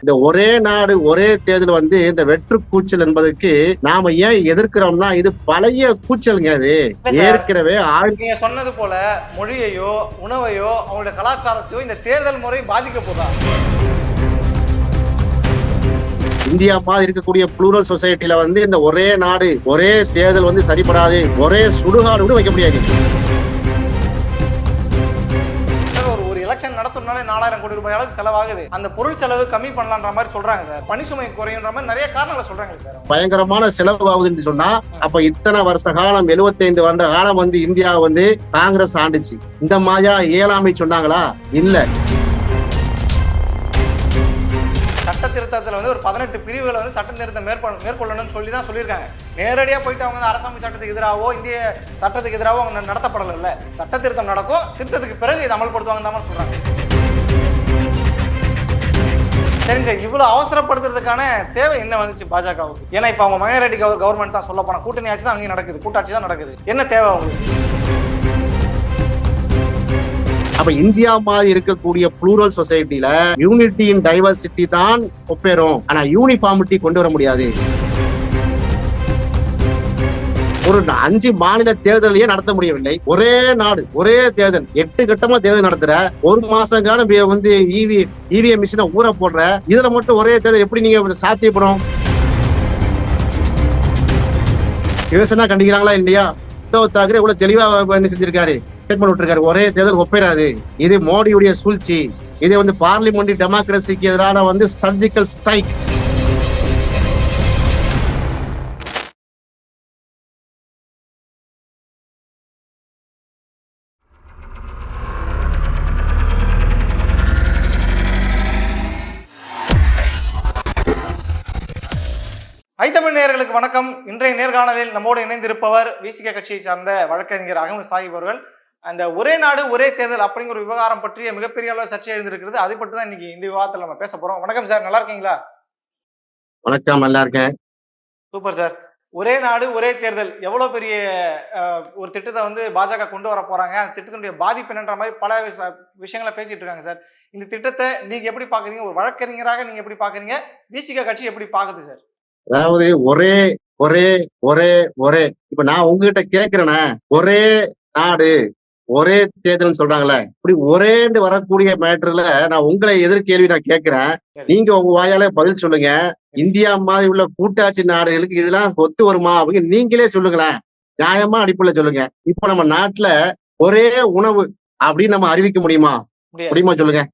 இந்த ஒரே நாடு ஒரே தேர்தல் வந்து இந்த வெற்று கூச்சல் என்பதற்கு நாம ஏன் எதிர்க்கிறோம்னா இது பழைய கூச்சலுங்க. அது ஏற்கனவே நீங்க சொன்னது போல மொழியையோ உணவையோ அவங்களுடைய கலாச்சாரத்தையோ இந்த தேர்தல் முறை பாதிக்க போதா? இந்தியா மாதிரி இருக்கக்கூடிய புளூரல் சொசைட்டில வந்து இந்த ஒரே நாடு ஒரே தேர்தல் வந்து சரிபடாது. ஒரே சுடுகாடு கூட வைக்க முடியாது. ஒரு எலெக்ஷன் நடத்தணும்னாலே 4000 கோடி ரூபாய் அளவுக்கு செலவாகுது. அந்த பொருள் செலவு கம்மி பண்ணலான்ற மாதிரி சொல்றாங்க சார். பணிசுமை குறையுன்ற மாதிரி நிறைய காரணங்களை சொல்றாங்க சார். பயங்கரமான செலவு ஆகுதுன்னு சொன்னா அப்ப இத்தனை வருஷ காலம் 75 வருட காலம் வந்து இந்தியா வந்து காங்கிரஸ் ஆண்டுச்சு. இந்த மாதிரியா இயலாமை சொன்னாங்களா? இல்ல. சட்ட திருத்தத்தில் வந்து ஒரு 18 பிரிவுகளை வந்து சட்ட திருத்தம் மேற்கொள்ளணும்னு சொல்லி தான் சொல்லியிருக்காங்க. நேரடியாக போயிட்டு அவங்க வந்து அரசமைப்பு சட்டத்துக்கு எதிராகவோ இந்திய சட்டத்துக்கு எதிராகவோ அவங்க நடத்தப்படலை. சட்ட திருத்தம் நடக்கும், திருத்தத்துக்கு பிறகு இதை அமல்படுத்துவாங்க தான் சொல்றாங்க. சரிங்க, இவ்வளவு அவசரப்படுத்துறதுக்கான தேவை என்ன வந்துச்சு பாஜகவுக்கு? ஏன்னா இப்ப அவங்க மைனாரிட்டி கவர்மெண்ட் தான் சொல்ல போனா கூட்டணி ஆட்சி தான் அங்கேயும் நடக்குது, கூட்டாட்சி தான் நடக்குது. என்ன தேவை அவங்களுக்கு? அப்ப இந்தியா மாதிரி இருக்கக்கூடிய புளூரல் சொசைட்டில யூனிட்டி இன் டைவர்சிட்டி தான் ஒப்பேரும். ஆனா யூனிஃபார்மிட்டி கொண்டு வர முடியாது. ஒரு 5 மாநில தேர்தலையே நடத்த முடியவில்லை. ஒரே நாடு ஒரே தேர்தல் 8 கட்டமா தேர்தல் நடத்துற, ஒரு மாசம் காலம் வந்து இவிஎம் மிஷினை ஊற போடுற, இதுல மட்டும் ஒரே தேர்தல் எப்படி நீங்க சாத்தியப்படும்? சிவசேனா கண்டிக்கிறாங்களா இல்லையா? உத்தவ் தாக்கரே இவ்வளவு தெளிவா என்ன செஞ்சிருக்காரு, ஸ்டேட்மெண்ட் விட்டுருக்காரு. ஒரே தேர்தல் ஒப்பேராது. இது மோடியுடைய சூழ்ச்சி. இது வந்து பார்லிமெண்ட் டெமோக்ரஸிக்கு எதிரான வந்து சர்ஜிக்கல் ஸ்ட்ரைக். ஐத்தமிழ் நேயர்களுக்கு வணக்கம். இன்றைய நேர்காணலில் நம்மோடு இணைந்திருப்பவர் விசிக கட்சியை சார்ந்த வழக்கறிஞர் அகமது சாஹிப் அவர்கள். அந்த ஒரே நாடு ஒரே தேர்தல் அப்படிங்கிற ஒரு விவகாரம் பற்றிய மிகப்பெரிய அளவு சர்ச்சை எழுந்திருக்கிறது. அதை பற்றி தான் இன்னைக்கு இந்த விவாதத்தில் நம்ம பேச போறோம். வணக்கம் சார், நல்லா இருக்கீங்களா? வணக்கம், நல்லா இருக்கேன். Super sir. ஒரே நாடு ஒரே தேர்தல் எவ்வளவு பெரிய ஒரு திட்டத்தை வந்து பாஜக கொண்டு வர போறாங்க, அந்த திட்டத்தினுடைய பாதிப்பு என்னன்ற மாதிரி பல விஷயங்களை பேசிட்டு இருக்காங்க சார். இந்த திட்டத்தை நீங்க எப்படி பாக்குறீங்க? ஒரு வழக்கறிஞராக நீங்க எப்படி பாக்குறீங்க? விசிக கட்சி எப்படி பாக்குது சார்? அதாவது ஒரே ஒரே ஒரே ஒரே இப்ப நான் உங்ககிட்ட கேக்குறேன்னா, ஒரே நாடு ஒரே தேர்தல் சொல்றாங்களே, இப்படி ஒரேண்டு வரக்கூடிய மேட்டர்ல நான் உங்களை எதிர்கேள்வி நான் கேட்கிறேன். நீங்க உங்க வாயால பதில் சொல்லுங்க. இந்தியா மாதிரி உள்ள கூட்டாட்சி நாடுகளுக்கு இதெல்லாம் ஒத்து வருமா அப்படின்னு நீங்களே சொல்லுங்களேன். நியாயமா அடிப்படையில சொல்லுங்க. இப்ப நம்ம நாட்டுல ஒரே உணவு அப்படின்னு நம்ம அறிவிக்க முடியுமா? சொல்லுங்க.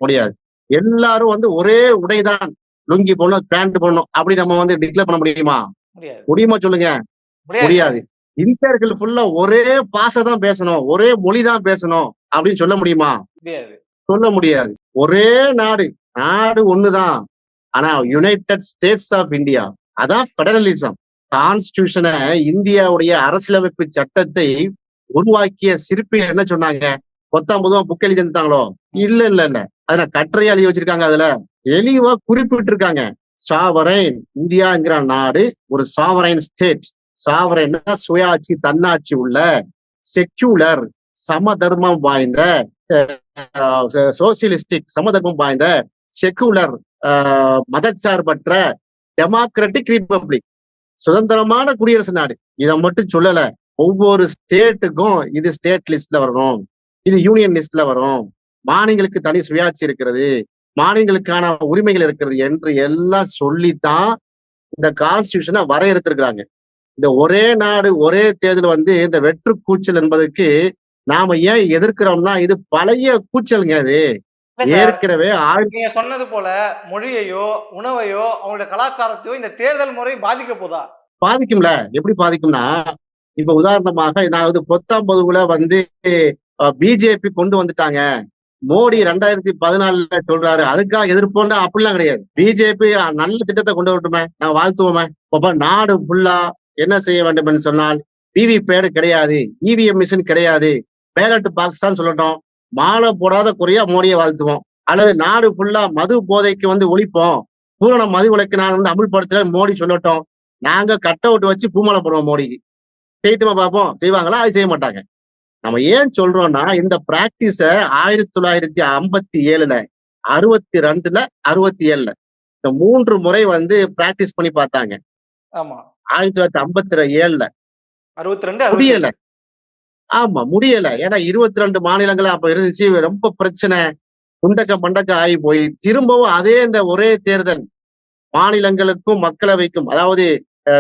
முடியாது. எல்லாரும் வந்து ஒரே உடைதான், லுங்கி போடணும், பேண்ட் போடணும் அப்படி நம்ம வந்து டிக்ளேர் பண்ண முடியுமா சொல்லுங்க? முடியாது. இந்தியர்கள் ஃபுல்லா ஒரே பாஷை தான் பேசணும், ஒரே மொழி தான் பேசணும் அப்படின்னு சொல்ல முடியுமா? சொல்ல முடியாது. ஒரே நாடு ஒண்ணுதான். ஆனா யுனைடெட் ஸ்டேட்ஸ் ஆஃப் இந்தியா, அதான் பெடரலிசம். கான்ஸ்டிடியூஷனை, இந்தியாவுடைய அரசியலமைப்பு சட்டத்தை உருவாக்கிய சிற்பி என்ன சொன்னாங்க? 19 புக் எழுதி தந்தாங்களோ? இல்ல. அத கட்டுரையா எழுதி வச்சிருக்காங்க. அதுல தெளிவா குறிப்பிட்டு இருக்காங்க. சாவரைன் இந்தியாங்கிற நாடு ஒரு சாவரைன் ஸ்டேட். சாவரைன்னா சுயாட்சி, தன்னாட்சி உள்ள, செக்யூலர், சமதர்மம் வாய்ந்த, சோசியலிஸ்டிக் சமதர்மம் வாய்ந்த, செக்யூலர், மதச்சார்பற்ற டெமோக்ராட்டிக் ரிபப்ளிக், சுதந்திரமான குடியரசு நாடு. இதை மட்டும் சொல்லல, ஒவ்வொரு ஸ்டேட்டுக்கும் இது ஸ்டேட் லிஸ்ட்ல வரணும், இது யூனியன் லிஸ்ட்ல வரும், மாநிலங்களுக்கு தனி சுயாட்சி இருக்கிறது, மாநிலங்களுக்கான உரிமைகள் இருக்கிறது என்று எல்லாம் சொல்லித்தான் இந்த கான்ஸ்டிடியூஷனை வரையறுத்திருக்கிறாங்க. இந்த ஒரே நாடு ஒரே தேர்தல் வந்து இந்த வெற்று கூச்சல் என்பதற்கு நாம ஏன் எதிர்க்கிறோம்னா இது பழைய கூச்சலுங்க. அது ஏற்கனவே நீங்க சொன்னது போல மொழியையோ உணவையோ அவங்களுடைய கலாச்சாரத்தையோ இந்த தேர்தல் முறை பாதிக்க போதா? பாதிக்கும்ல. எப்படி பாதிக்கும்னா, இப்ப உதாரணமாக நான் வந்து 19 வந்து பிஜேபி கொண்டு வந்துட்டாங்க, மோடி 2014 சொல்றாரு, அதுக்காக எதிர்ப்போம்னா அப்படிலாம் கிடையாது. பிஜேபி நல்ல திட்டத்தை கொண்டு வரட்டுமே, நான் வாழ்த்துவோமே. நாடு ஃபுல்லா என்ன செய்ய வேண்டும் என்று சொன்னால், விவிபேட் கிடையாது, இவிஎம் மிஷின் கிடையாது, பேலட் பாக்ஸ் தான் சொல்லட்டும், மாலை போடாத குறையா மோடியை வாழ்த்துவோம். அல்லது நாடு ஃபுல்லா மது போதைக்கு வந்து ஒழிப்போம், பூரண மது விலக்கு நான் வந்து அமுல்படுத்தல மோடி சொல்லட்டும். நாங்க கட் அவுட் வச்சு பூமாலை போடுவோம் மோடிக்கு. செய்யட்டுமா பார்ப்போம், செய்வாங்களா? அது செய்ய மாட்டாங்க. நம்ம ஏன் சொல்றோம்னா, இந்த பிராக்டிஸ 1957 62ல 67ல இந்த 3 முறை வந்து பிராக்டிஸ் பண்ணி பார்த்தாங்க. ஆமா. 1957ல 62, முடியல. 68. ஆமா முடியல. ஏன்னா 22 மாநிலங்கள் அப்ப இருந்துச்சு. ரொம்ப பிரச்சனை. குண்டக்க மண்டக்க ஆகி போய் திரும்பவும் அதே இந்த ஒரே தேர்தல் மாநிலங்களுக்கும் மக்களவைக்கும், அதாவது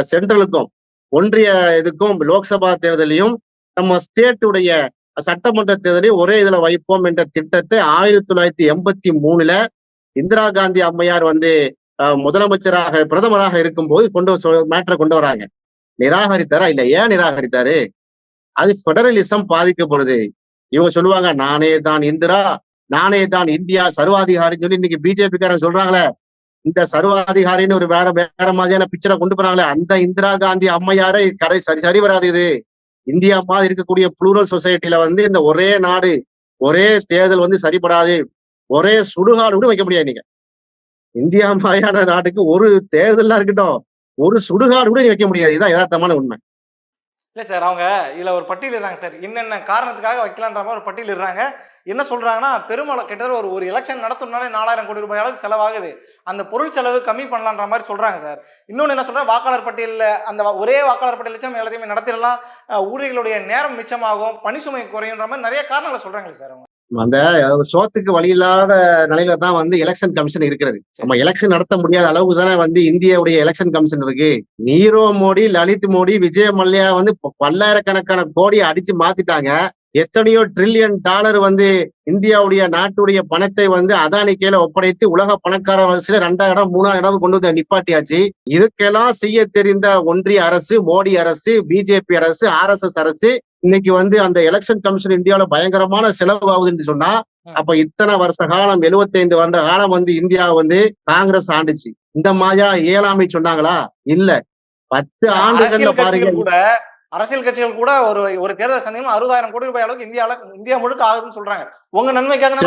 சென்ட்ரலுக்கும், ஒன்றிய இதுக்கும், லோக்சபா தேர்தலையும் நம்ம ஸ்டேட்டுடைய சட்டமன்ற தேர்தலையும் ஒரே இதுல வைப்போம் என்ற திட்டத்தை 1983ல இந்திரா காந்தி அம்மையார் வந்து முதலமைச்சராக பிரதமராக இருக்கும்போது மேட்டரை கொண்டு வராங்க. நிராகரித்தாரா? இல்ல. ஏன் நிராகரித்தாரு? அது பெடரலிசம் பாதிக்கப்படுது. இவங்க சொல்லுவாங்க நானே தான் இந்திரா, நானே தான் இந்தியா சர்வாதிகாரின்னு சொல்லி இன்னைக்கு பிஜேபி காரங்க சொல்றாங்களே, இந்த சர்வாதிகாரின்னு ஒரு வேற வேற மாதிரியான பிக்சரை கொண்டு போறாங்களே, அந்த இந்திரா காந்தி அம்மையாரை சரி வராது. இது இந்தியா மாதிரி இருக்கக்கூடிய புளூரல் சொசைட்டில வந்து இந்த ஒரே நாடு ஒரே தேர்தல் வந்து சரிபடாது. ஒரே சுடுகாடு கூட வைக்க முடியாது. நீங்க இந்தியா மாதிரியான நாட்டுக்கு ஒரு தேர்தல்லாம் இருக்கட்டும், ஒரு சுடுகாடு கூட வைக்க முடியாது. இதுதான் யதார்த்தமான உண்மை. இல்ல சார், அவங்க இதுல ஒரு பட்டியலிடுறாங்க சார். என்னென்ன காரணத்துக்காக வைக்கலான்ற மாதிரி ஒரு பட்டியலிடுறாங்க. என்ன சொல்றாங்கன்னா, பெருமளவு கிட்டத்தட்ட ஒரு எலெக்ஷன் நடத்தணும்னாலே 4000 கோடி ரூபாய் அளவுக்கு செலவாகுது. அந்த பொருள் செலவு கம்மி பண்ணலான்ற மாதிரி சொல்றாங்க சார். இன்னொன்னு என்ன சொல்றாங்க, வாக்காளர் பட்டியல்ல அந்த ஒரே வாக்காளர் பட்டியல் வச்சு நம்ம எல்லாத்தையுமே நடத்திடலாம், ஊழியர்களுடைய நேரம் மிச்சமாகும், பணி சுமை குறையுன்ற மாதிரி நிறைய காரணங்களை சொல்றாங்களே சார் அவங்க. அந்த சோத்துக்கு வழி இல்லாத நிலையில தான் வந்து எலெக்ஷன் கமிஷன் இருக்கிறது. நம்ம எலெக்ஷன் நடத்த முடியாத அளவுக்கு தானே வந்து இந்தியாவுடைய எலெக்ஷன் கமிஷன் இருக்கு. நீரவ் மோடி, லலித் மோடி, விஜய் மல்லையா வந்து பல்லாயிரக்கணக்கான கோடியை அடிச்சு மாத்திட்டாங்க. எத்தனையோ ட்ரில்லியன் டாலர் வந்து இந்தியாவுடைய நாட்டுடைய பணத்தை வந்து அதானி கீழ ஒப்படைத்து உலக பணக்கார வரிசையில 2ஆம் இடம் 3ஆம் இடம் கொண்டு வந்து நிப்பாட்டியாச்சு. இதுக்கெல்லாம் செய்ய தெரிந்த ஒன்றிய அரசு, மோடி அரசு, பிஜேபி அரசு, RSS அரசு இன்னைக்கு வந்து அந்த எலெக்ஷன் கமிஷன் இந்தியாவில பயங்கரமான செலவு ஆகுதுன்னு சொன்னா, அப்ப இத்தனை வருஷ காலம் 75 வருட காலம் வந்து இந்தியா வந்து காங்கிரஸ் ஆண்டுச்சு. இந்த மாதிரியா இயலாமை சொன்னாங்களா? இல்ல. 10 ஆண்டுகள்ல பாருங்க. அரசியல் கட்சிகள் கூட ஒரு தேர்தல் சந்தேகம் 60,000 கோடி ரூபாய் அளவுக்கு இந்தியா முழுக்க ஆகுதுன்னு சொல்றாங்க. உங்க நன்மைக்காக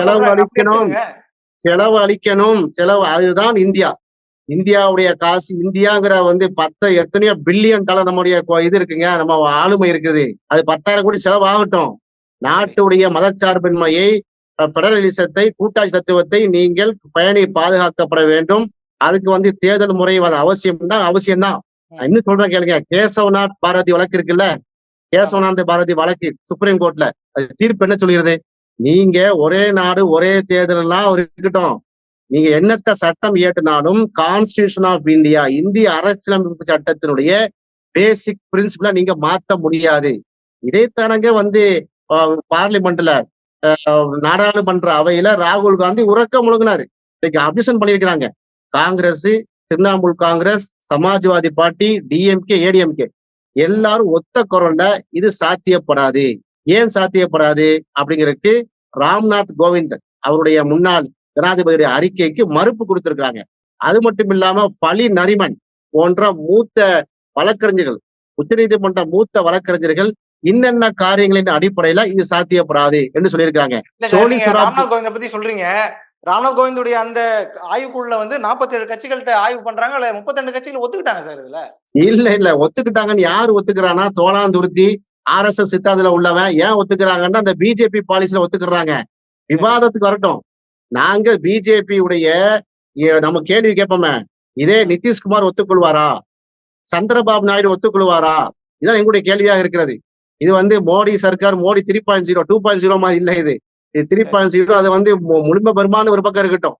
செலவு அளிக்கணும். அதுதான் இந்தியா. இந்தியாவுடைய காசு, இந்தியாங்கிற வந்து எத்தனையோ பில்லியன் டாலர் நம்முடைய இது இருக்குங்க, நம்ம ஆளுமை இருக்குது. அது 10,000 கோடி செலவு ஆகட்டும். நாட்டுடைய மதச்சார்பின்மையை, பெடரலிசத்தை, கூட்டாட்சி தத்துவத்தை நீங்கள் பாதுகாக்கப்பட வேண்டும். அதுக்கு வந்து தேர்தல் முறை அவசியம்தான். இன்னும் சொல்றேன் கேளுங்க. கேசவநாத் பாரதி வழக்கு இருக்குல்ல, கேசவநாத் பாரதி வழக்கு சுப்ரீம் கோர்ட்ல அது தீர்ப்பு என்ன சொல்கிறது? நீங்க ஒரே நாடு ஒரே தேர்தல் எல்லாம் இருக்கட்டும், நீங்க என்னத்த சட்டம் இயற்றினாலும் கான்ஸ்டிடியூஷன் ஆஃப் இந்தியா, இந்திய அரசியலமைப்பு சட்டத்தினுடைய பேசிக் பிரின்சிபிள நீங்க மாத்த முடியாது. இதைத்தானங்க வந்து பார்லிமெண்ட்ல நாடாளுமன்ற அவையில ராகுல் காந்தி உறக்க முழுங்கினாரு. இன்னைக்கு அப்ஜெக்ஷன் பண்ணியிருக்கிறாங்க காங்கிரஸ், திரிணாமுல் காங்கிரஸ், சமாஜ்வாதி பார்ட்டி, டிஎம்கே, ஏடிஎம்கே எல்லாரும் ஒத்த குரல்ல இது சாத்தியப்படாது. ஏன் சாத்தியப்படாது அப்படிங்கிறதுக்கு ராம்நாத் கோவிந்த் அவருடைய முன்னாள் ஜனாதிபதியுடைய அறிக்கைக்கு மறுப்பு கொடுத்திருக்காங்க. அது மட்டும் இல்லாம பலி நரிமன் போன்ற மூத்த வழக்கறிஞர்கள், உச்சநீதிமன்ற மூத்த வழக்கறிஞர்கள் இன்னென்ன காரியங்களின் அடிப்படையில இது சாத்தியப்படாது என்று சொல்லியிருக்காங்க. ராம்நாத் கோவிந்த பத்தி சொல்றீங்க. ராம்நாத் கோவிந்துடைய அந்த ஆய்வுக்குள்ள வந்து 47 கட்சிகள்கிட்ட ஆய்வு பண்றாங்க. 32 கட்சிகள் ஒத்துக்கிட்டாங்க சார். இதுல இல்ல ஒத்துக்கிட்டாங்கன்னு யாரு ஒத்துக்கிறானா? தோளாந்துருத்தி RSS சித்தாந்தத்துல உள்ளவன். ஏன் ஒத்துக்கிறாங்கன்னா அந்த பிஜேபி பாலிசியில ஒத்துக்கிறாங்க. விவாதத்துக்கு வரட்டும். நாங்க பிஜேபி உடைய நம்ம கேள்வி கேட்போமே, இதே நிதிஷ்குமார் ஒத்துக்கொள்வாரா? சந்திரபாபு நாயுடு ஒத்துக்கொள்வாரா? இதான் எங்களுடைய கேள்வியாக இருக்கிறது. இது வந்து மோடி சர்க்கார், மோடி 3.0 2.0 மாதிரி இல்ல. இது 3.0 அது வந்து முழுமை பெருமான ஒரு பக்கம் இருக்கட்டும்.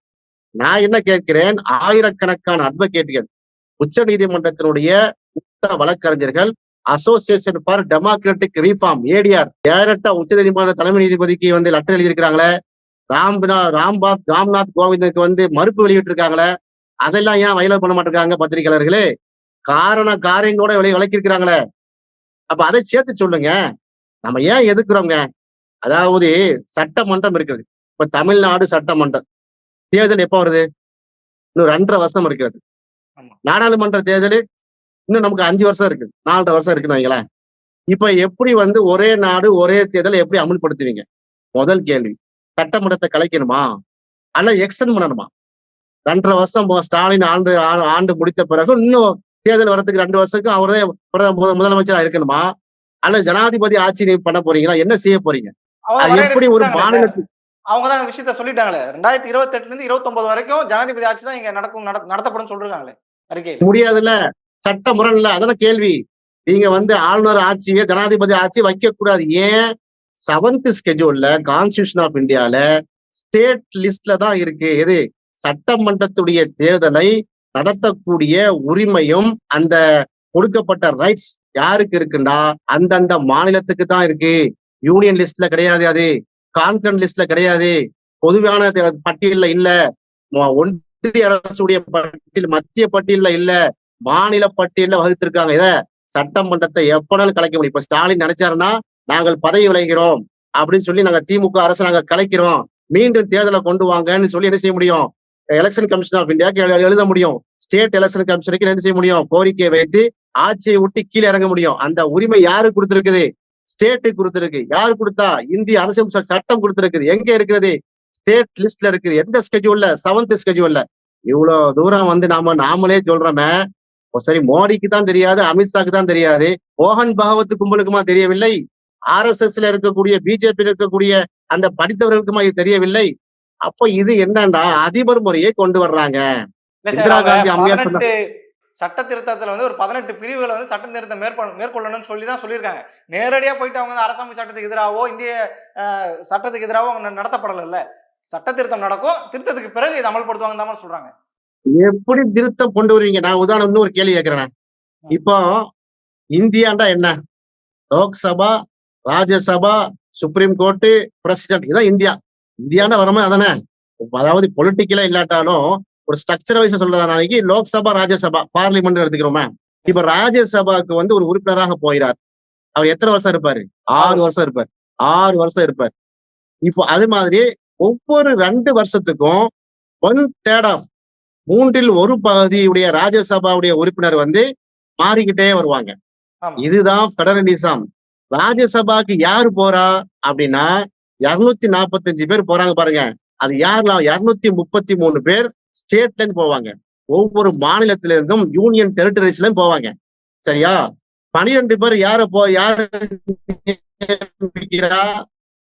நான் என்ன கேட்கிறேன், ஆயிரக்கணக்கான அட்வொகேட்டுகள், உச்ச நீதிமன்றத்தினுடைய மூத்த வழக்கறிஞர்கள், association for democratic reform ADR டைரக்டா உச்ச நீதிமன்ற தலைமை நீதிபதிக்கு வந்து லெட்டர் எழுதியிருக்கிறாங்களே. ராம்நாத் கோவிந்துக்கு வந்து மறுப்பு வெளியிட்டு இருக்காங்களே. அதெல்லாம் ஏன் வயலேட் பண்ண மாட்டிருக்காங்க பத்திரிகையாளர்களே? காரியங்களோட விளக்கியிருக்கிறாங்களே. அப்ப அதை சேர்த்து சொல்லுங்க. நம்ம ஏன் எதுக்குறோங்க? அதாவது சட்டமன்றம் இருக்குது. இப்ப தமிழ்நாடு சட்டமன்றம் தேர்தல் எப்ப வருது? இன்னும் 2.5 வருஷம் இருக்கிறது. நாடாளுமன்ற தேர்தல் இன்னும் நமக்கு 5 வருஷம் இருக்கு, 4.5 வருஷம் இருக்குன்னு வைங்களேன். இப்ப எப்படி வந்து ஒரே நாடு ஒரே தேர்தலை எப்படி அமல்படுத்துவீங்க? முதல் கேள்வி. சட்டமன்றத்தை கலைக்கணுமா அல்ல எக்ஸ்டெண்ட் பண்ணணுமா? 2.5 வருஷம் ஸ்டாலின் ஆண்டு முடித்த பிறகு இன்னும் தேர்தல் வரதுக்கு 2 வருஷத்துக்கு அவரே முதலமைச்சரா இருக்கணுமா? அல்ல ஜனாதிபதி ஆட்சி பண்ண போறீங்களா? என்ன செய்ய போறீங்க? எப்படி ஒரு மாநிலத்துக்கு அவங்க தான் விஷயத்த சொல்லிட்டாங்களே. 2028ல இருந்து 29 வரைக்கும் ஜனாதிபதி ஆட்சி தான் இங்க நடத்தப்படும் சொல்றாங்களே அறிக்கையில. முடியாதுல்ல, சட்ட முரண்ல. அதான கேள்வி. நீங்க ஆளுநர் ஆட்சியை ஜனாதிபதி ஆட்சி வைக்க கூடாது. ஏன்? 7th ஸ்கெட்யூல்ல கான்ஸ்டிடியூஷன் ஆஃப் இந்தியால ஸ்டேட் லிஸ்ட்ல தான் இருக்கு. எது? சட்டமன்றத்துடைய தேர்தலை நடத்தக்கூடிய உரிமையும் அந்த கொடுக்கப்பட்ட ரைட்ஸ் யாருக்கு இருக்குன்னா அந்தந்த மாநிலத்துக்கு தான் இருக்கு. யூனியன் லிஸ்ட்ல கிடையாது, அது கான்கரண்ட் லிஸ்ட்ல கிடையாது, பொதுவான பட்டியல்ல இல்ல, ஒன்றிய அரசுடைய பட்டியல், மத்திய பட்டியல்ல இல்ல, மாநில பட்டியல்ல வகுத்திருக்காங்க. இத சட்டமன்றத்தை எப்பனாலும் கலைக்க முடியும். இப்ப ஸ்டாலின் நினைச்சாருன்னா நாங்கள் பதவி விலகிறோம் அப்படின்னு சொல்லி நாங்க திமுக அரசு நாங்க கலைக்கிறோம், மீண்டும் தேர்தலை கொண்டு வாங்கன்னு சொல்லி என்ன செய்ய முடியும்? எலெக்ஷன் கமிஷன் ஆஃப் இந்தியாவுக்கு எழுத முடியும். ஸ்டேட் எலெக்ஷன் கமிஷனுக்கு என்ன செய்ய முடியும்? கோரிக்கையை வைத்து ஆட்சியை விட்டு கீழே இறங்க முடியும். அந்த உரிமை யாருக்கு கொடுத்திருக்குது? ஸ்டேட்டுக்கு கொடுத்திருக்கு. யாரு கொடுத்தா? இந்திய அரசியல் சட்டம் கொடுத்திருக்குது. எங்க இருக்கிறது? ஸ்டேட் லிஸ்ட்ல இருக்குது. எந்த ஸ்கெட்யூல்ல? 7th ஸ்கெட்யூல்ல. இவ்வளவு தூரம் நாமளே சொல்றோமே. சரி, மோடிக்கு தான் தெரியாது, அமித்ஷாக்கு தான் தெரியாது, மோகன் பகவத் கும்பலுக்குமா தெரியவில்லை? RSSல இருக்கக்கூடிய, பிஜேபி இருக்கக்கூடிய அந்த படித்தவர்களுக்குமா இது தெரியவில்லை? அப்ப இது என்னன்னா அதிபர் முறையை கொண்டு வர்றாங்க. இந்திரா காந்தி அம்மையார் சொன்ன சட்ட திருத்தத்துல ஒரு 18 பிரிவுகளை சட்ட திருத்தம் மேற்கொள்ளணும்னு சொல்லி தான் சொல்லியிருக்காங்க. நேரடியா போயிட்டு அவங்க அரசாங்க சட்டத்துக்கு எதிராகவோ இந்திய சட்டத்துக்கு எதிராகவோ நடத்தப்படல. சட்ட திருத்தம் நடக்கும், திருத்தத்துக்கு பிறகு இதை அமல்படுத்துவாங்க தான் சொல்றாங்க. எப்படி திருத்தம் கொண்டு வருவீங்க? நான் உதாரணம் ஒரு கேள்வி கேட்கிறேன். இப்போ இந்தியாண்டா என்ன? Lok Sabha, Rajya Sabha, supreme court, president, இதான் இந்தியா. இந்தியாண்டா வரமே அதானே. அதாவது பொலிட்டிக்கலா இல்லாட்டாலும் ஒரு ஸ்ட்ரக்சர் வைஸ் சொல்றதானிக்கு லோக்சபா, ராஜ்யசபா, பார்லிமெண்ட் எடுத்துக்கிறோமே. இப்ப ராஜ்யசபாவுக்கு ஒரு உறுப்பினராக போயிறார். அவர் எத்தனை வருஷம் இருப்பாரு? 6 வருஷம் இருப்பார். 6 வருஷம் இருப்பார். இப்போ அது மாதிரி ஒவ்வொரு 2 வருஷத்துக்கும் 1/3 ஆஃப் 1/3 பகுதியுடைய ராஜ்யசபாவுடைய உறுப்பினர் மாறிக்கிட்டே வருவாங்க. இதுதான் பெடரலிசம். ராஜ்யசபாக்கு யாரு போறா அப்படின்னா 245 பேர் போறாங்க பாருங்க. அது யாரெல்லாம்? 233 பேர் ஸ்டேட்ல இருந்து போவாங்க. ஒவ்வொரு மாநிலத்தில இருந்தும் யூனியன் டெரிட்டரிஸ்ல இருந்து போவாங்க. சரியா? 12 பேர் யாரு நியமிக்கிறா?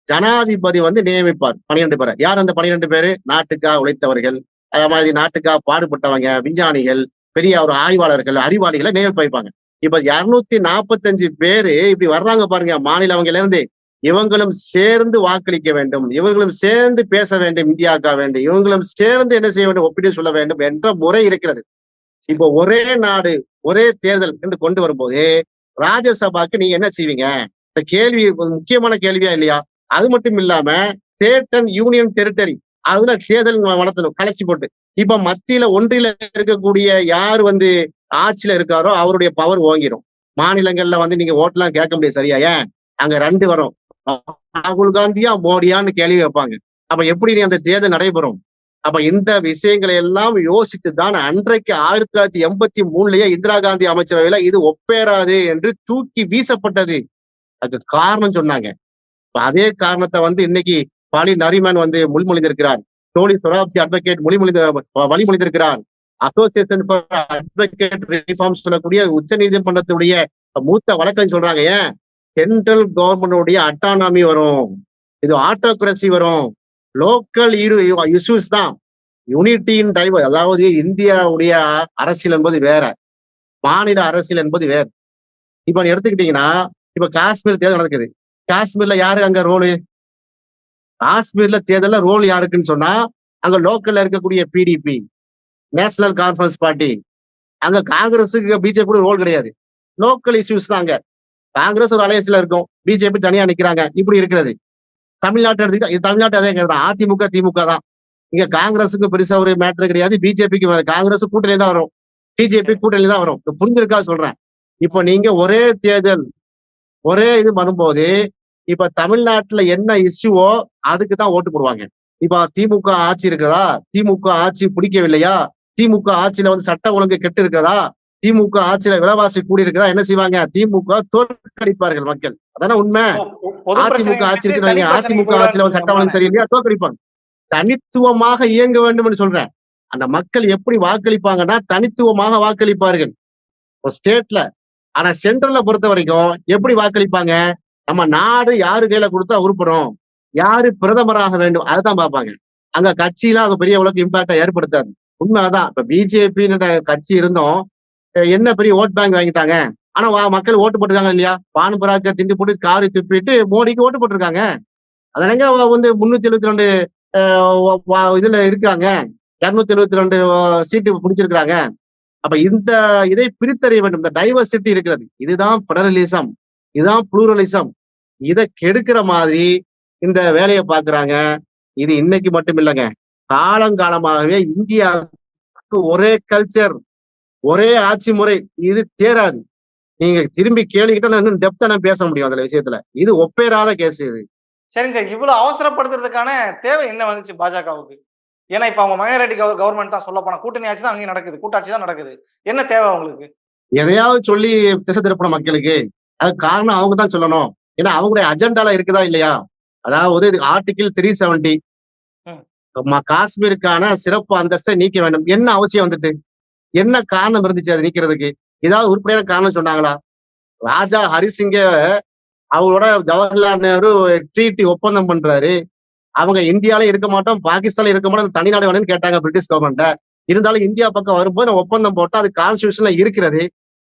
ஜனாதிபதி நியமிப்பார் 12 பேரை. யார் அந்த 12 பேரு? நாட்டுக்காக உழைத்தவர்கள், அதே மாதிரி நாட்டுக்காக பாடுபட்டவங்க, விஞ்ஞானிகள், பெரிய ஒரு ஆய்வாளர்கள், அறிவாளிகளை நியமிப்பாங்க. இப்ப 245 பேரு இப்படி வர்றாங்க பாருங்க மாநிலங்கள்ல இருந்து. இவங்களும் சேர்ந்து வாக்களிக்க வேண்டும், இவங்களும் சேர்ந்து பேச வேண்டும், இந்தியாவுக்கா வேண்டும், இவங்களும் சேர்ந்து என்ன செய்ய வேண்டும்? ஒப்பிட்டு சொல்ல வேண்டும் என்ற முறை இருக்கிறது. இப்போ ஒரே நாடு ஒரே தேர்தல் என்று கொண்டு வரும்போது ராஜ்யசபாக்கு நீங்க என்ன செய்வீங்க? இந்த கேள்வி முக்கியமான கேள்வியா இல்லையா? அது மட்டும் இல்லாம ஸ்டேட் அண்ட் யூனியன் டெரிட்டரி அதுல தேர்தல் வளர்த்தணும் கலைச்சி போட்டு. இப்ப மத்தியில ஒன்றில இருக்கக்கூடிய யாரு ஆட்சியில இருக்காரோ அவருடைய பவர் ஓங்கிடும். மாநிலங்கள்ல நீங்க ஓட்டெல்லாம் கேட்க முடியாது. சரியா? ஏன்? அங்க 2 வரும். ராகுல் காந்தியா மோடியான்னு கேள்வி வைப்பாங்க. அப்ப எப்படி அந்த தேர்தல் நடைபெறும்? அப்ப இந்த விஷயங்களை எல்லாம் யோசித்துதான் அன்றைக்கு 1983லயே இந்திரா காந்தி அமைச்சரவையில இது ஒப்பேறாது என்று தூக்கி வீசப்பட்டது. அதுக்கு காரணம் சொன்னாங்க. அதே காரணத்தை இன்னைக்கு பாலி நரிமன் முன்மொழிந்திருக்கிறார். டோனி சொராப்சி அட்வொகேட் வழிமொழிந்திருக்கிறார். அசோசியேஷன் ஃபார் அட்வொகேட் ரிஃபார்ம்ஸ் சொல்லக்கூடிய உச்ச நீதிமன்றத்துடைய மூத்த வழக்கறிஞர் சொல்றாங்க. ஏன்? சென்ட்ரல் கவர்மெண்ட் அட்டானமி வரும், இது ஆட்டோகிரசி வரும், லோக்கல் இஷ்யூஸ் தான். யூனிட்டியின் டைவர், அதாவது இந்தியாவுடைய அரசியல் என்பது வேற, மாநில அரசியல் என்பது வேற. இப்ப எடுத்துக்கிட்டீங்கன்னா இப்ப காஷ்மீர் தேர்தல் நடக்குது. காஷ்மீர்ல யாரு அங்க ரோலு? காஷ்மீர்ல தேர்தல்ல ரோல் யாருக்குன்னு சொன்னா அங்க லோக்கல்ல இருக்கக்கூடிய PDP, நேஷனல் கான்ஃபரன்ஸ் பார்ட்டி. அங்க காங்கிரஸுக்கு பிஜேபி ரோல் கிடையாது. லோக்கல் இஷ்யூஸ் தான். அங்க காங்கிரஸ் ஒரு அலையன்ஸ்ல இருக்கும், பிஜேபி தனியா நிக்கிறாங்க. இப்படி இருக்கிறது. தமிழ்நாட்டு எடுத்துக்கிட்டா இது தமிழ்நாட்டு அதே கிடையாது. அதிமுக திமுக தான். இங்க காங்கிரஸுக்கு பெருசா ஒரு மேட்டர் கிடையாது, பிஜேபிக்கு காங்கிரஸ் கூட்டணி தான் வரும், பிஜேபி கூட்டணி தான் வரும். புரிஞ்சிருக்கா சொல்றேன். இப்போ நீங்க ஒரே தேர்தல் ஒரே இது வரும்போது இப்ப தமிழ்நாட்டுல என்ன இஷ்யூவோ அதுக்கு தான் ஓட்டு போடுவாங்க. இப்ப திமுக ஆட்சி இருக்குதா? திமுக ஆட்சி பிடிக்கவில்லையா? திமுக ஆட்சியில சட்ட ஒழுங்கு கெட்டு இருக்குதா? திமுக ஆட்சியில விலைவாசி கூடி இருக்குதா? என்ன செய்வாங்க? திமுக தோற்கடிப்பார்கள் மக்கள். அதான உண்மை. அதிமுக ஆட்சி இருக்கு, அதிமுக ஆட்சியில சட்ட ஒழுங்கு சரியில்லையா? தோற்கடிப்பாங்க. தனித்துவமாக இயங்க வேண்டும் என்று சொல்றேன். அந்த மக்கள் எப்படி வாக்களிப்பாங்கன்னா தனித்துவமாக வாக்களிப்பார்கள் ஸ்டேட்ல. ஆனா சென்ட்ரல்ல பொறுத்த வரைக்கும் எப்படி வாக்களிப்பாங்க? நம்ம நாடு யாரு கையில கொடுத்தா உருப்படும், யாரு பிரதமராக வேண்டும் அதுதான் பார்ப்பாங்க. அங்க கட்சியெல்லாம் அது பெரிய அளவுக்கு இம்பாக்டா ஏற்படுத்தாது. உண்மை அதான். இப்ப பிஜேபின்ற கட்சி இருந்தும் என்ன பெரிய ஓட் பேங்க் வாங்கிட்டாங்க. ஆனா மக்கள் ஓட்டு போட்டிருக்காங்க இல்லையா? பான் பராக்க திண்டு போட்டு காரி துப்பிட்டு மோடிக்கு ஓட்டு போட்டிருக்காங்க. அதனாங்க வந்து 372 இதுல இருக்காங்க. 272 சீட்டு பிடிச்சிருக்காங்க. அப்ப இந்த இதை பிரித்தறிய வேண்டும். இந்த டைவர்சிட்டி இருக்கிறது. இதுதான் பெடரலிசம். இதுதான் புளூரலிசம். இதை கெடுக்கிற மாதிரி இந்த வேலையை பார்க்கிறாங்க. இது இன்னைக்கு மட்டும் இல்லைங்க. காலங்காலமாகவே இந்தியாவுக்கு ஒரே கல்ச்சர், ஒரே ஆட்சி முறை. இது தேராது. நீங்க திரும்பி கேள்விக்கிட்ட நான் இன்னும் டெப்தா நான் பேச முடியும் அந்த விஷயத்துல. இது ஒப்பேறாத கேஸ் இது. சரிங்க சார். இவ்வளவு அவசரப்படுத்துறதுக்கான தேவை என்ன வந்துச்சு பாஜகவுக்கு? ஏன்னா இப்ப அவங்க மைனாரிட்டி கவர்மெண்ட் தான் சொல்ல போனா கூட்டணி ஆட்சி தான் அங்கேயும் நடக்குது. கூட்டாட்சி தான் நடக்குது. என்ன தேவை அவங்களுக்கு? எதையாவது சொல்லி திசை திருப்பணும் மக்களுக்கு. அது காரணம் அவங்க தான் சொல்லணும். ஏன்னா அவங்களுடைய அஜெண்டால இருக்குதா இல்லையா? அதாவது ஆர்டிகிள் 370 காஷ்மீருக்கான சிறப்பு அந்தஸ்தை நீக்க வேண்டும். என்ன அவசியம் வந்துட்டு? என்ன காரணம் இருந்துச்சு அதை நீக்கிறதுக்கு? ஏதாவது உருப்படியான காரணம் சொன்னாங்களா? ராஜா ஹரிசிங்க அவங்களோட ஜவஹர்லால் நேரு ட்ரீட்டி ஒப்பந்தம் பண்றாரு. அவங்க இந்தியால இருக்க மாட்டோம், பாகிஸ்தான்ல இருக்க மாட்டோம், தனிநாடு வேணும்னு கேட்டாங்க பிரிட்டிஷ் கவர்மெண்ட்ட. இருந்தாலும் இந்தியா பக்கம் வரும்போது ஒப்பந்தம் போட்டா அது கான்ஸ்டியூஷன்ல இருக்கிறது.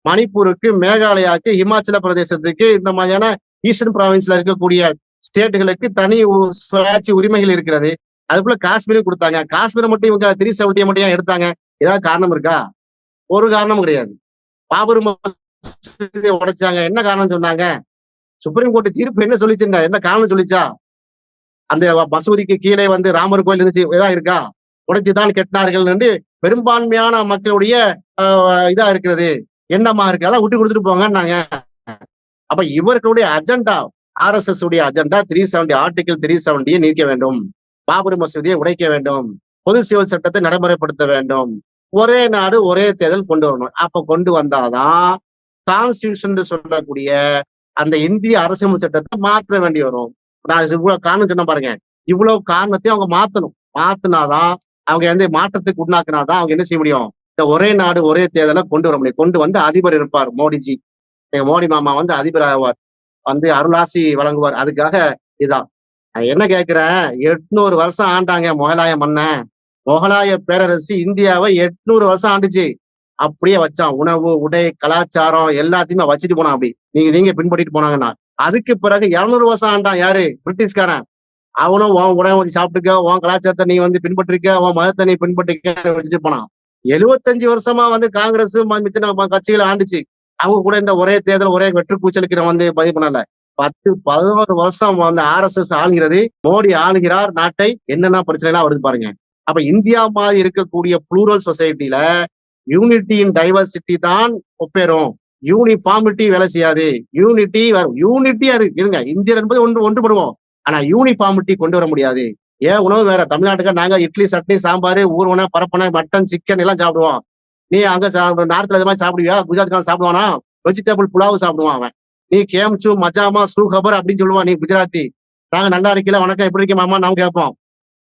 மணிப்பூருக்கு, மேகாலயாவுக்கு, இமாச்சல பிரதேசத்துக்கு, இந்த மாதிரியான ஈஸ்டர்ன் ப்ராவின்ஸ்ல இருக்கக்கூடிய ஸ்டேட்டுகளுக்கு தனி சுயாட்சி உரிமைகள் இருக்கிறது. அதுக்குள்ள காஷ்மீரும் கொடுத்தாங்க. காஷ்மீரை மட்டும் இவங்க 370 மட்டும் ஏன் எடுத்தாங்க? ஏதாவது காரணம் இருக்கா? ஒரு காரணமும் கிடையாது. பாபர் மசூதியை உடைச்சாங்க. என்ன காரணம் சொன்னாங்க? சுப்ரீம் கோர்ட் தீர்ப்பு என்ன சொல்லிச்சுண்டா? என்ன காரணம் சொல்லிச்சா? அந்த மசூதிக்கு கீழே வந்து ராமர் கோயில் இருந்துச்சு, ஏதாவது இருக்கா? உடைச்சுதான் கெட்டினார்கள் என்று பெரும்பான்மையான மக்களுடைய இதா இருக்கிறது, எண்ணமா இருக்கு. அதான் விட்டு கொடுத்துட்டு போங்கன்னாங்க. அப்ப இவர்களுடைய அஜெண்டா, RSS உடைய அஜெண்டா 370 ஆர்டிகிள் 370 நீக்க வேண்டும். பாபர் மசூதியை உடைக்க வேண்டும். பொது சிவில் சட்டத்தை நடைமுறைப்படுத்த வேண்டும். ஒரே நாடு ஒரே தேர்தல் கொண்டு வரணும். அப்ப கொண்டு வந்தாதான் கான்ஸ்டியூஷன் சொல்லக்கூடிய அந்த இந்திய அரசியல் சட்டத்தை மாற்ற வேண்டி வரும். நான் இவ்வளவு காரணம் சொன்ன பாருங்க. இவ்வளவு காரணத்தையும் அவங்க மாத்தணும். மாத்தினாதான் அவங்க வந்து மாற்றத்துக்கு உண்டாக்குனாதான் அவங்க என்ன செய்ய முடியும்? இந்த ஒரே நாடு ஒரே தேர்தலை கொண்டு வர முடியும். கொண்டு வந்து அதிபர் இருப்பார் மோடிஜி. எங்க மோடி மாமா வந்து அதிபர் ஆவார், வந்து அருளாசி வழங்குவார். அதுக்காக இதான் நான் என்ன கேட்கிறேன். 800 வருஷம் ஆண்டாங்க முகலாய மன்னன். முகலாய பேரரசு இந்தியாவை 800 வருஷம் ஆண்டுச்சு. அப்படியே வச்சான். உணவு, உடை, கலாச்சாரம் எல்லாத்தையுமே வச்சுட்டு போனான். அப்படி நீங்க பின்பற்றிட்டு போனாங்கன்னா அதுக்கு பிறகு 200 வருஷம் ஆண்டான். யாரு? பிரிட்டிஷ்காரன். அவனும் உன் உணவு சாப்பிட்டுக்க, உன் கலாச்சாரத்தை நீ வந்து பின்பற்றிக்க, உன் மதத்தை நீ பின்பற்றிக்க வச்சுட்டு போனான். 75 வருஷமா வந்து காங்கிரஸ் மிச்ச கட்சிகளை ஆண்டுச்சு. அவங்க கூட இந்த ஒரே தேர்தல் ஒரே வெற்று கூச்சலுக்கு நான் வந்து பதிவு பண்ணல. 10-11 வருஷம் வந்து RSS ஆளுகிறது. மோடி ஆளுகிறார் நாட்டை. என்னென்ன பிரச்சனை எல்லாம் வருது பாருங்க. அப்ப இந்தியா மாதிரி இருக்கக்கூடிய புளூரல் சொசைட்டில யூனிட்டி இன் டைவர்சிட்டி தான் ஒப்பேறும். யூனிஃபார்மிட்டி வேலை செய்யாது. யூனிட்டி வரும். யூனிட்டியா இருங்க. இந்தியர் என்பது ஒன்றுபடுவோம். ஆனா யூனிஃபார்மிட்டி கொண்டு வர முடியாது. ஏன் உணவு வேற. தமிழ்நாட்டுக்கு நாங்க இட்லி, சட்னி, சாம்பார், ஊர்வனை, பரப்பனை, மட்டன், சிக்கன் எல்லாம் சாப்பிடுவோம். நீ அங்க நார்த்ல இது மாதிரி சாப்பிடுவியா? குஜராத்காரன் சாப்பிடுவானா? வெஜிடபிள் புலாவு சாப்பிடுவான் அவன். நீ கேம்சு, மஜாமா, சூஹபர் அப்படின்னு சொல்லுவான் நீ குஜராத்தி. நாங்க நல்லா இருக்கல, வணக்கம் எப்படி இருக்க மாமா நாம கேட்போம்.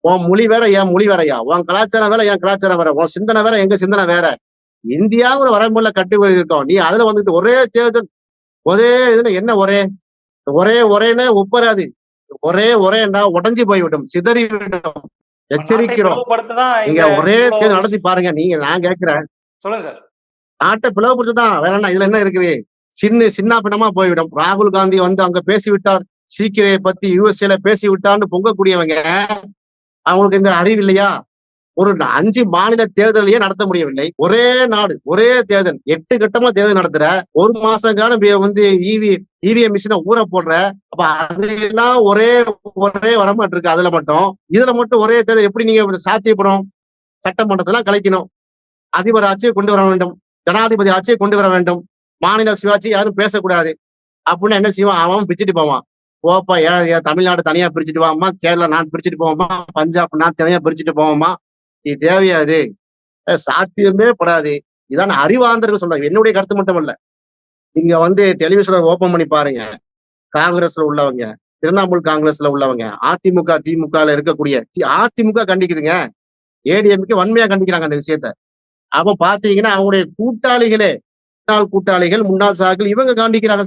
உன் மொழி வேற, என் மொழி வேறயா? உன் கலாச்சாரம் வேற, என் கலாச்சாரம் வேற. உன் சிந்தனை வேற, எங்க சிந்தனை வேற. இந்தியா ஒரு வரம்புல கட்டி இருக்கோம். நீ அதுல வந்துட்டு ஒரே தேர்தல் ஒரே இதுல என்ன ஒரேன்னு ஒப்பராது. ஒரேன்னா உடஞ்சி போய்விடும், சிதறிவிடும். எச்சரிக்கிறோம். நீங்க ஒரே தேர்தல் நடத்தி பாருங்க. நான் கேட்கிறேன். சொல்லுங்க சார். நாட்டை பிளவுபடுத்துதான். வேற என்ன இதுல என்ன இருக்குது? சின்ன பின்னமா போய்விடும். ராகுல் காந்தி வந்து அங்க பேசிவிட்டார், சீக்கிரையை பத்தி USA பேசிவிட்டான்னு பொங்கக்கூடியவங்க. அவங்களுக்கு இந்த அறிவு இல்லையா? ஒரு 5 மாநில தேர்தலையே நடத்த முடியவில்லை. ஒரே நாடு ஒரே தேர்தல் 8 கட்டமா தேர்தல் நடத்துற. ஒரு மாசம் காலம் வந்து EVM மிஷினை ஊற போடுற. அப்ப அதெல்லாம் ஒரே வரமாட்டு இருக்கு. அதுல மட்டும் ஒரே தேர்தல் எப்படி நீங்க சாத்தியப்படும்? சட்டமன்றத்தெல்லாம் கலைக்கணும். அதிபர் ஆட்சியை கொண்டு வர வேண்டும். ஜனாதிபதி ஆட்சியை கொண்டு வர வேண்டும். மாநில சுயாட்சி யாரும் பேசக்கூடாது அப்படின்னு என்ன செய்வான்? அவன் பிரிச்சுட்டு போவான். ஓப்பா ஏன் தமிழ்நாடு தனியா பிரிச்சுட்டு போவாமா, கேரளா நான் பிரிச்சுட்டு போவோமா, பஞ்சாப் நான் தனியா பிரிச்சுட்டு போவோமா? இது தேவையாது. சாத்தியமே படாது. இதான் அறிவாந்தர்கள் சொல்றாங்க. என்னுடைய கருத்து மட்டும் இல்ல. நீங்க வந்து டெலிவிஷனை ஓபன் பண்ணி பாருங்க. காங்கிரஸ்ல உள்ளவங்க, திரிணாமுல் காங்கிரஸ்ல உள்ளவங்க, அதிமுக திமுகல இருக்கக்கூடிய அதிமுக கண்டிக்குதுங்க. ADMK வன்மையா கண்டிக்கிறாங்க அந்த விஷயத்த. அப்ப பாத்தீங்கன்னா அவங்களுடைய கூட்டாளிகளே, முன்னாள் கூட்டாளிகள், முன்னாள் சாக்கள் இவங்க கண்டிக்கிறாங்க.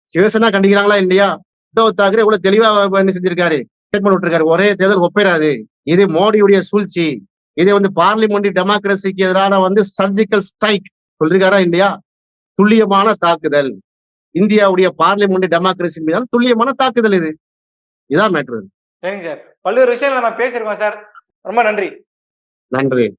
சிவசேனா கண்டிக்கிறாங்களா இல்லையா? உத்தவ் தாக்கரே இவ்வளவு தெளிவா என்ன செஞ்சிருக்காரு? ஸ்டேட்மெண்ட் விட்டுருக்காரு. ஒரே தேர்தல் ஒப்பிடாது, இது மோடியுடைய சூழ்ச்சி, இது வந்து பார்லிமெண்ட் டெமோக்ரஸிக்கு எதிரான வந்து சர்ஜிக்கல் ஸ்ட்ரைக் சொல்லிருக்காரா இல்லையா? துல்லியமான தாக்குதல், இந்தியாவுடைய பார்லிமெண்ட் டெமோக்ரஸி மீதான துல்லியமான தாக்குதல் இது. இதான் மேட்ரு. சரிங்க சார். பல்வேறு விஷயங்கள் நம்ம பேசியிருக்கோம் சார். ரொம்ப நன்றி. நன்றி.